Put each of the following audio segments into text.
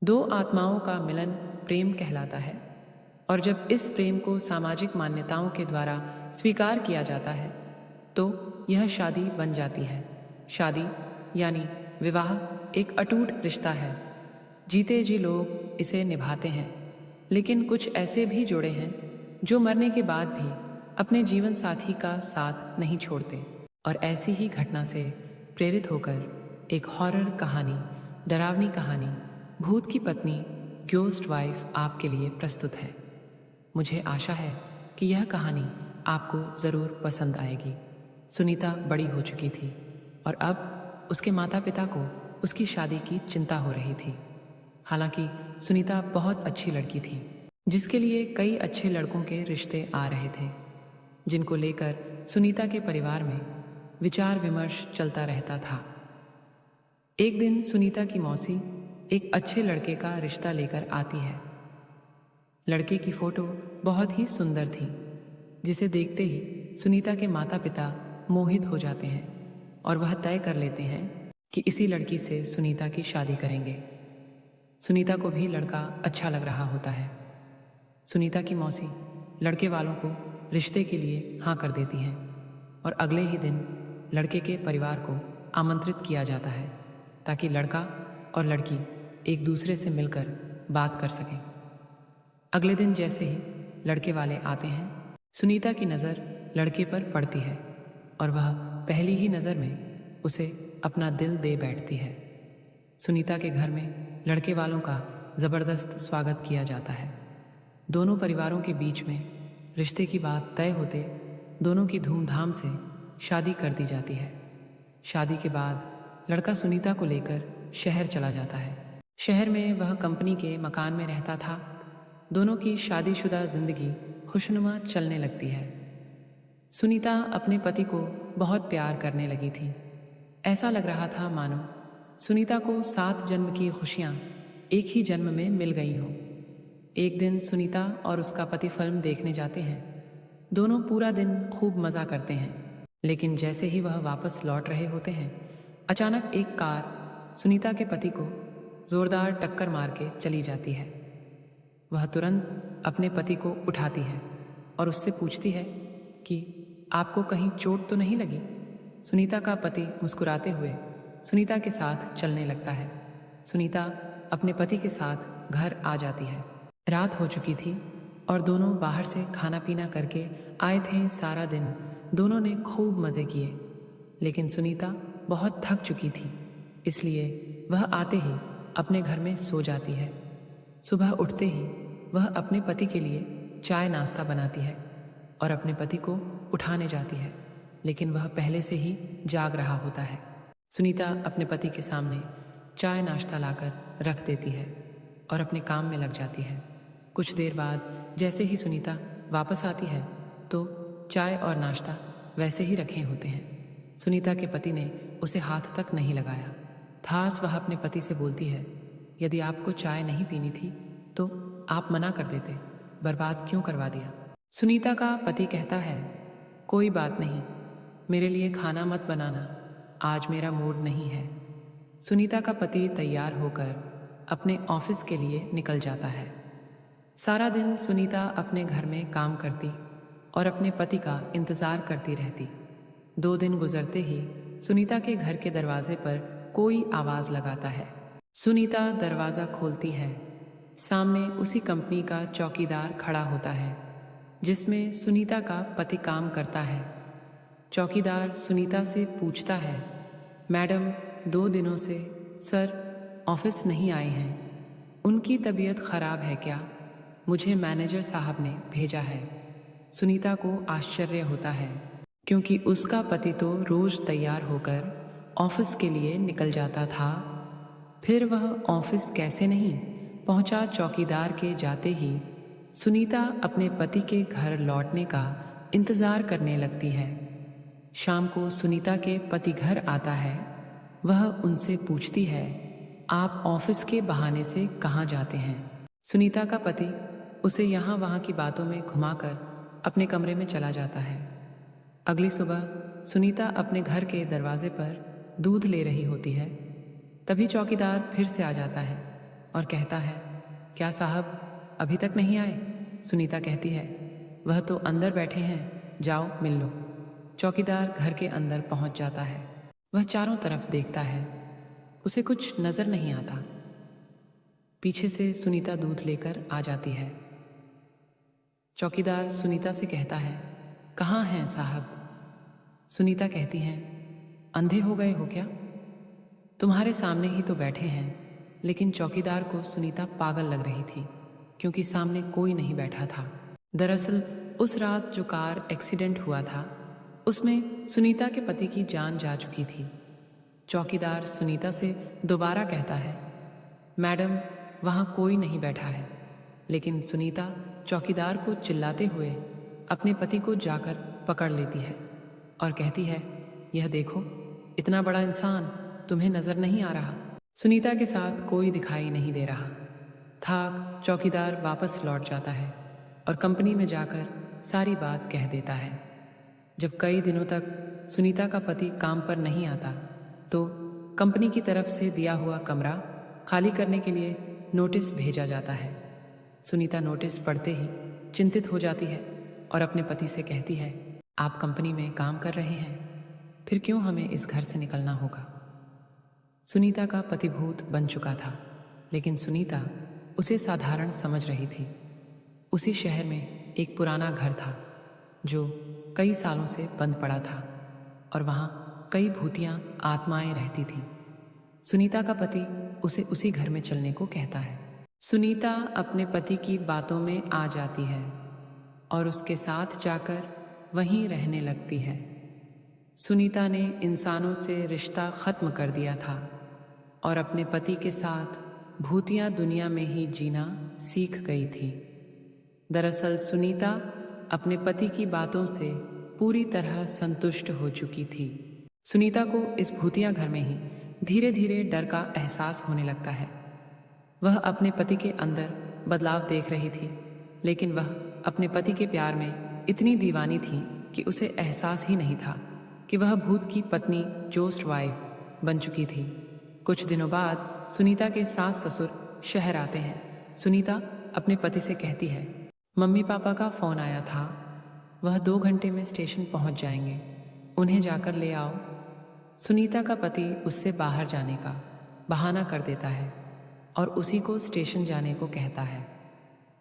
दो आत्माओं का मिलन प्रेम कहलाता है और जब इस प्रेम को सामाजिक मान्यताओं के द्वारा स्वीकार किया जाता है तो यह शादी बन जाती है। शादी यानी विवाह एक अटूट रिश्ता है। जीते जी लोग इसे निभाते हैं, लेकिन कुछ ऐसे भी जोड़े हैं जो मरने के बाद भी अपने जीवन साथी का साथ नहीं छोड़ते। और ऐसी ही घटना से प्रेरित होकर एक हॉरर कहानी, डरावनी कहानी भूत की पत्नी घोस्ट वाइफ आपके लिए प्रस्तुत है। मुझे आशा है कि यह कहानी आपको ज़रूर पसंद आएगी। सुनीता बड़ी हो चुकी थी और अब उसके माता पिता को उसकी शादी की चिंता हो रही थी। हालांकि सुनीता बहुत अच्छी लड़की थी, जिसके लिए कई अच्छे लड़कों के रिश्ते आ रहे थे, जिनको लेकर सुनीता के परिवार में विचार विमर्श चलता रहता था। एक दिन सुनीता की मौसी एक अच्छे लड़के का रिश्ता लेकर आती है। लड़के की फोटो बहुत ही सुंदर थी, जिसे देखते ही सुनीता के माता पिता मोहित हो जाते हैं और वह तय कर लेते हैं कि इसी लड़की से सुनीता की शादी करेंगे। सुनीता को भी लड़का अच्छा लग रहा होता है। सुनीता की मौसी लड़के वालों को रिश्ते के लिए हाँ कर देती हैं और अगले ही दिन लड़के के परिवार को आमंत्रित किया जाता है ताकि लड़का और लड़की एक दूसरे से मिलकर बात कर सकें। अगले दिन जैसे ही लड़के वाले आते हैं, सुनीता की नज़र लड़के पर पड़ती है और वह पहली ही नज़र में उसे अपना दिल दे बैठती है। सुनीता के घर में लड़के वालों का ज़बरदस्त स्वागत किया जाता है। दोनों परिवारों के बीच में रिश्ते की बात तय होते दोनों की धूमधाम से शादी कर दी जाती है। शादी के बाद लड़का सुनीता को लेकर शहर चला जाता है। शहर में वह कंपनी के मकान में रहता था। दोनों की शादीशुदा जिंदगी खुशनुमा चलने लगती है। सुनीता अपने पति को बहुत प्यार करने लगी थी। ऐसा लग रहा था मानो सुनीता को 7 जन्म की खुशियाँ एक ही जन्म में मिल गई हों। एक दिन सुनीता और उसका पति फिल्म देखने जाते हैं। दोनों पूरा दिन खूब मज़ा करते हैं, लेकिन जैसे ही वह वापस लौट रहे होते हैं, अचानक एक कार सुनीता के पति को ज़ोरदार टक्कर मार के चली जाती है। वह तुरंत अपने पति को उठाती है और उससे पूछती है कि आपको कहीं चोट तो नहीं लगी। सुनीता का पति मुस्कुराते हुए सुनीता के साथ चलने लगता है। सुनीता अपने पति के साथ घर आ जाती है। रात हो चुकी थी और दोनों बाहर से खाना पीना करके आए थे। सारा दिन दोनों ने खूब मज़े किए, लेकिन सुनीता बहुत थक चुकी थी, इसलिए वह आते ही अपने घर में सो जाती है। सुबह उठते ही वह अपने पति के लिए चाय नाश्ता बनाती है और अपने पति को उठाने जाती है, लेकिन वह पहले से ही जाग रहा होता है। सुनीता अपने पति के सामने चाय नाश्ता लाकर रख देती है और अपने काम में लग जाती है। कुछ देर बाद जैसे ही सुनीता वापस आती है तो चाय और नाश्ता वैसे ही रखे होते हैं। सुनीता के पति ने उसे हाथ तक नहीं लगाया। थास वह अपने पति से बोलती है, यदि आपको चाय नहीं पीनी थी तो आप मना कर देते, बर्बाद क्यों करवा दिया। सुनीता का पति कहता है, कोई बात नहीं, मेरे लिए खाना मत बनाना, आज मेरा मूड नहीं है। सुनीता का पति तैयार होकर अपने ऑफिस के लिए निकल जाता है। सारा दिन सुनीता अपने घर में काम करती और अपने पति का इंतज़ार करती रहती। 2 दिन गुजरते ही सुनीता के घर के दरवाजे पर कोई आवाज़ लगाता है। सुनीता दरवाज़ा खोलती है। सामने उसी कंपनी का चौकीदार खड़ा होता है जिसमें सुनीता का पति काम करता है। चौकीदार सुनीता से पूछता है, मैडम 2 दिनों से सर ऑफिस नहीं आए हैं, उनकी तबीयत ख़राब है क्या? मुझे मैनेजर साहब ने भेजा है। सुनीता को आश्चर्य होता है क्योंकि उसका पति तो रोज़ तैयार होकर ऑफिस के लिए निकल जाता था, फिर वह ऑफिस कैसे नहीं पहुंचा। चौकीदार के जाते ही सुनीता अपने पति के घर लौटने का इंतज़ार करने लगती है। शाम को सुनीता के पति घर आता है। वह उनसे पूछती है, आप ऑफिस के बहाने से कहाँ जाते हैं? सुनीता का पति उसे यहाँ वहाँ की बातों में घुमाकर अपने कमरे में चला जाता है। अगली सुबह सुनीता अपने घर के दरवाजे पर दूध ले रही होती है। तभी चौकीदार फिर से आ जाता है। और कहता है, क्या साहब अभी तक नहीं आए? सुनीता कहती है, वह तो अंदर बैठे हैं, जाओ मिल लो। चौकीदार घर के अंदर पहुंच जाता है। वह चारों तरफ देखता है, उसे कुछ नजर नहीं आता। पीछे से सुनीता दूध लेकर आ जाती है। चौकीदार सुनीता से कहता है, कहाँ हैं साहब? सुनीता कहती हैं, अंधे हो गए हो क्या? तुम्हारे सामने ही तो बैठे हैं। लेकिन चौकीदार को सुनीता पागल लग रही थी, क्योंकि सामने कोई नहीं बैठा था। दरअसल उस रात जो कार एक्सीडेंट हुआ था, उसमें सुनीता के पति की जान जा चुकी थी। चौकीदार सुनीता से दोबारा कहता है, मैडम वहाँ कोई नहीं बैठा है। लेकिन सुनीता चौकीदार को चिल्लाते हुए अपने पति को जाकर पकड़ लेती है और कहती है, यह देखो, इतना बड़ा इंसान तुम्हें नजर नहीं आ रहा? सुनीता के साथ कोई दिखाई नहीं दे रहा। थाक चौकीदार वापस लौट जाता है और कंपनी में जाकर सारी बात कह देता है। जब कई दिनों तक सुनीता का पति काम पर नहीं आता, तो कंपनी की तरफ से दिया हुआ कमरा खाली करने के लिए नोटिस भेजा जाता है। सुनीता नोटिस पढ़ते ही चिंतित हो जाती है और अपने पति से कहती है, आप कंपनी में काम कर रहे हैं, फिर क्यों हमें इस घर से निकलना होगा? सुनीता का पति भूत बन चुका था, लेकिन सुनीता उसे साधारण समझ रही थी। उसी शहर में एक पुराना घर था जो कई सालों से बंद पड़ा था और वहाँ कई भूतियाँ आत्माएं रहती थीं। सुनीता का पति उसे उसी घर में चलने को कहता है। सुनीता अपने पति की बातों में आ जाती है और उसके साथ जाकर वहीं रहने लगती है। सुनीता ने इंसानों से रिश्ता खत्म कर दिया था और अपने पति के साथ भूतिया दुनिया में ही जीना सीख गई थी। दरअसल सुनीता अपने पति की बातों से पूरी तरह संतुष्ट हो चुकी थी। सुनीता को इस भूतिया घर में ही धीरे धीरे डर का एहसास होने लगता है। वह अपने पति के अंदर बदलाव देख रही थी, लेकिन वह अपने पति के प्यार में इतनी दीवानी थी कि उसे एहसास ही नहीं था कि वह भूत की पत्नी जोस्ट वाइफ बन चुकी थी। कुछ दिनों बाद सुनीता के सास ससुर शहर आते हैं। सुनीता अपने पति से कहती है, मम्मी पापा का फ़ोन आया था, वह 2 घंटे में स्टेशन पहुंच जाएंगे, उन्हें जाकर ले आओ। सुनीता का पति उससे बाहर जाने का बहाना कर देता है और उसी को स्टेशन जाने को कहता है।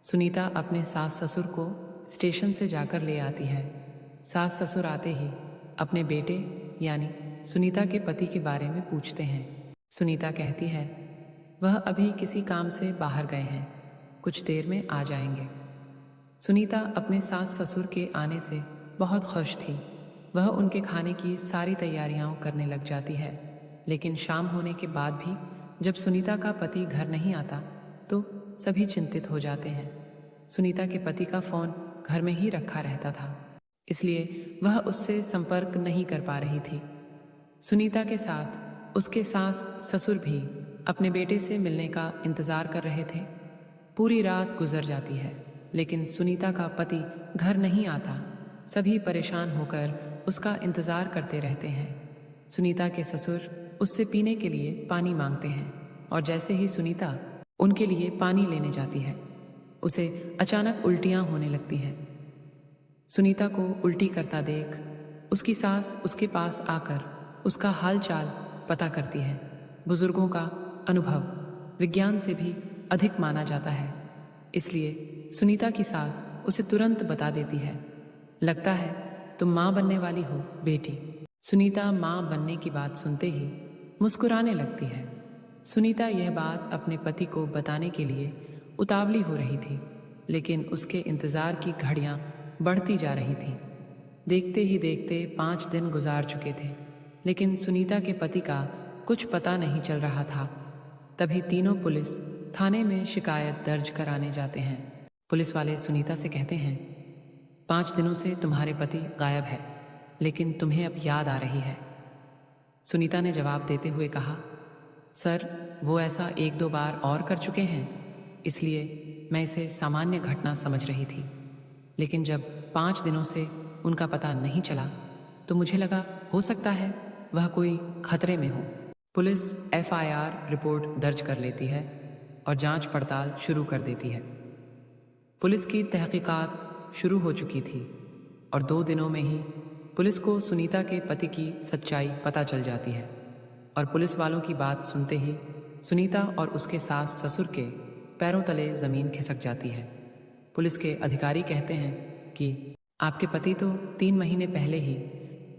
सुनीता अपने सास ससुर को स्टेशन से जाकर ले आती है। सास ससुर आते ही अपने बेटे यानी सुनीता के पति के बारे में पूछते हैं। सुनीता कहती है, वह अभी किसी काम से बाहर गए हैं, कुछ देर में आ जाएंगे। सुनीता अपने सास ससुर के आने से बहुत खुश थी। वह उनके खाने की सारी तैयारियां करने लग जाती है। लेकिन शाम होने के बाद भी जब सुनीता का पति घर नहीं आता तो सभी चिंतित हो जाते हैं। सुनीता के पति का फ़ोन घर में ही रखा रहता था, इसलिए वह उससे संपर्क नहीं कर पा रही थी। सुनीता के साथ उसके सास ससुर भी अपने बेटे से मिलने का इंतज़ार कर रहे थे। पूरी रात गुजर जाती है, लेकिन सुनीता का पति घर नहीं आता। सभी परेशान होकर उसका इंतज़ार करते रहते हैं। सुनीता के ससुर उससे पीने के लिए पानी मांगते हैं और जैसे ही सुनीता उनके लिए पानी लेने जाती है, उसे अचानक उल्टियाँ होने लगती हैं। सुनीता को उल्टी करता देख उसकी सास उसके पास आकर उसका हाल चाल पता करती है। बुजुर्गों का अनुभव विज्ञान से भी अधिक माना जाता है, इसलिए सुनीता की सास उसे तुरंत बता देती है, लगता है तुम माँ बनने वाली हो बेटी। सुनीता माँ बनने की बात सुनते ही मुस्कुराने लगती है। सुनीता यह बात अपने पति को बताने के लिए उतावली हो रही थी, लेकिन उसके इंतज़ार की घड़ियाँ बढ़ती जा रही थीं। देखते ही देखते 5 दिन गुजार चुके थे, लेकिन सुनीता के पति का कुछ पता नहीं चल रहा था। तभी तीनों पुलिस थाने में शिकायत दर्ज कराने जाते हैं। पुलिस वाले सुनीता से कहते हैं, 5 दिनों से तुम्हारे पति गायब है, लेकिन तुम्हें अब याद आ रही है। सुनीता ने जवाब देते हुए कहा, सर वो ऐसा 1-2 बार और कर चुके हैं, इसलिए मैं इसे सामान्य घटना समझ रही थी। लेकिन जब 5 दिनों से उनका पता नहीं चला तो मुझे लगा हो सकता है वह कोई खतरे में हो। पुलिस FIR रिपोर्ट दर्ज कर लेती है और जांच पड़ताल शुरू कर देती है। पुलिस की तहकीकात शुरू हो चुकी थी और 2 दिनों में ही पुलिस को सुनीता के पति की सच्चाई पता चल जाती है। और पुलिस वालों की बात सुनते ही सुनीता और उसके सास ससुर के पैरों तले ज़मीन खिसक जाती है। पुलिस के अधिकारी कहते हैं कि आपके पति तो 3 महीने पहले ही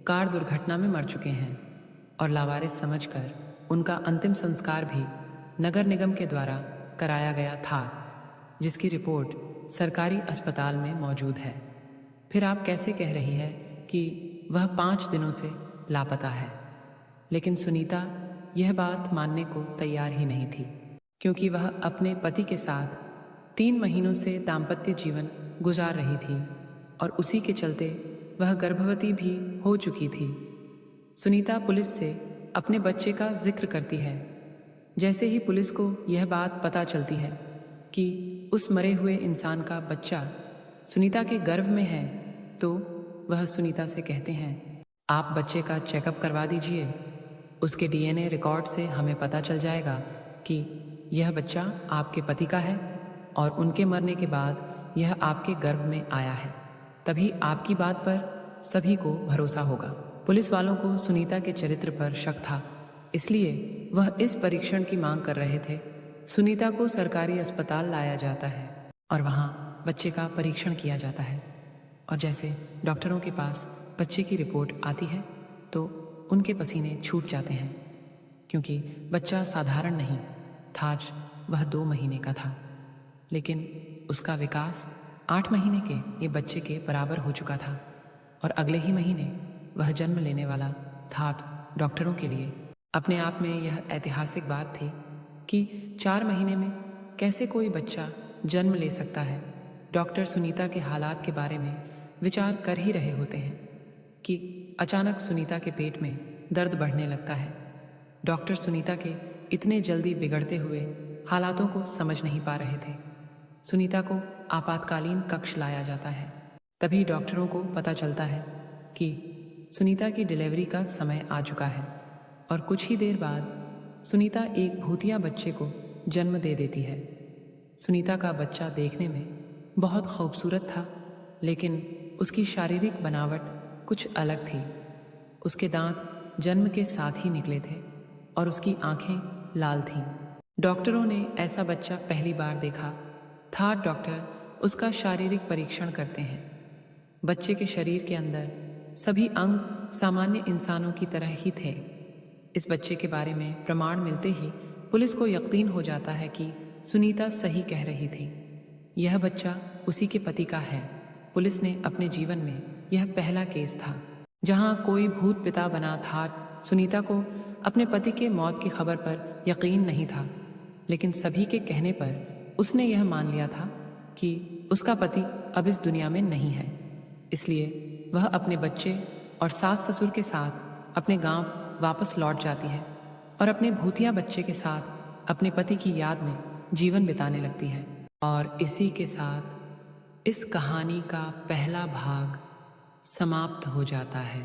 कार दुर्घटना में मर चुके हैं और लावारिस समझकर उनका अंतिम संस्कार भी नगर निगम के द्वारा कराया गया था, जिसकी रिपोर्ट सरकारी अस्पताल में मौजूद है। फिर आप कैसे कह रही है कि वह 5 दिनों से लापता है? लेकिन सुनीता यह बात मानने को तैयार ही नहीं थी, क्योंकि वह अपने पति के साथ 3 महीनों से दाम्पत्य जीवन गुजार रही थी और उसी के चलते वह गर्भवती भी हो चुकी थी। सुनीता पुलिस से अपने बच्चे का जिक्र करती है। जैसे ही पुलिस को यह बात पता चलती है कि उस मरे हुए इंसान का बच्चा सुनीता के गर्भ में है, तो वह सुनीता से कहते हैं, आप बच्चे का चेकअप करवा दीजिए। उसके डीएनए रिकॉर्ड से हमें पता चल जाएगा कि यह बच्चा आपके पति का है और उनके मरने के बाद यह आपके गर्भ में आया है। तभी आपकी बात पर सभी को भरोसा होगा। पुलिस वालों को सुनीता के चरित्र पर शक था, इसलिए वह इस परीक्षण की मांग कर रहे थे। सुनीता को सरकारी अस्पताल लाया जाता है और वहाँ बच्चे का परीक्षण किया जाता है। और जैसे डॉक्टरों के पास बच्चे की रिपोर्ट आती है तो उनके पसीने छूट जाते हैं, क्योंकि बच्चा साधारण नहीं था। वह 2 महीने का था, लेकिन उसका विकास 8 महीने के ये बच्चे के बराबर हो चुका था और अगले ही महीने वह जन्म लेने वाला था। डॉक्टरों के लिए अपने आप में यह ऐतिहासिक बात थी कि 4 महीने में कैसे कोई बच्चा जन्म ले सकता है। डॉक्टर सुनीता के हालात के बारे में विचार कर ही रहे होते हैं कि अचानक सुनीता के पेट में दर्द बढ़ने लगता है। डॉक्टर सुनीता के इतने जल्दी बिगड़ते हुए हालातों को समझ नहीं पा रहे थे। सुनीता को आपातकालीन कक्ष लाया जाता है। तभी डॉक्टरों को पता चलता है कि सुनीता की डिलीवरी का समय आ चुका है और कुछ ही देर बाद सुनीता एक भूतिया बच्चे को जन्म दे देती है। सुनीता का बच्चा देखने में बहुत खूबसूरत था, लेकिन उसकी शारीरिक बनावट कुछ अलग थी। उसके दांत जन्म के साथ ही निकले थे और उसकी आंखें लाल थीं। डॉक्टरों ने ऐसा बच्चा पहली बार देखा था। डॉक्टर उसका शारीरिक परीक्षण करते हैं। बच्चे के शरीर के अंदर सभी अंग सामान्य इंसानों की तरह ही थे। इस बच्चे के बारे में प्रमाण मिलते ही पुलिस को यकीन हो जाता है कि सुनीता सही कह रही थी। यह बच्चा उसी के पति का है। पुलिस ने अपने जीवन में यह पहला केस था जहां कोई भूत पिता बना था। सुनीता को अपने पति के मौत की खबर पर यकीन नहीं था, लेकिन सभी के कहने पर उसने यह मान लिया था कि उसका पति अब इस दुनिया में नहीं है। इसलिए वह अपने बच्चे और सास ससुर के साथ अपने गांव वापस लौट जाती है और अपने भूतिया बच्चे के साथ अपने पति की याद में जीवन बिताने लगती है। और इसी के साथ इस कहानी का पहला भाग समाप्त हो जाता है।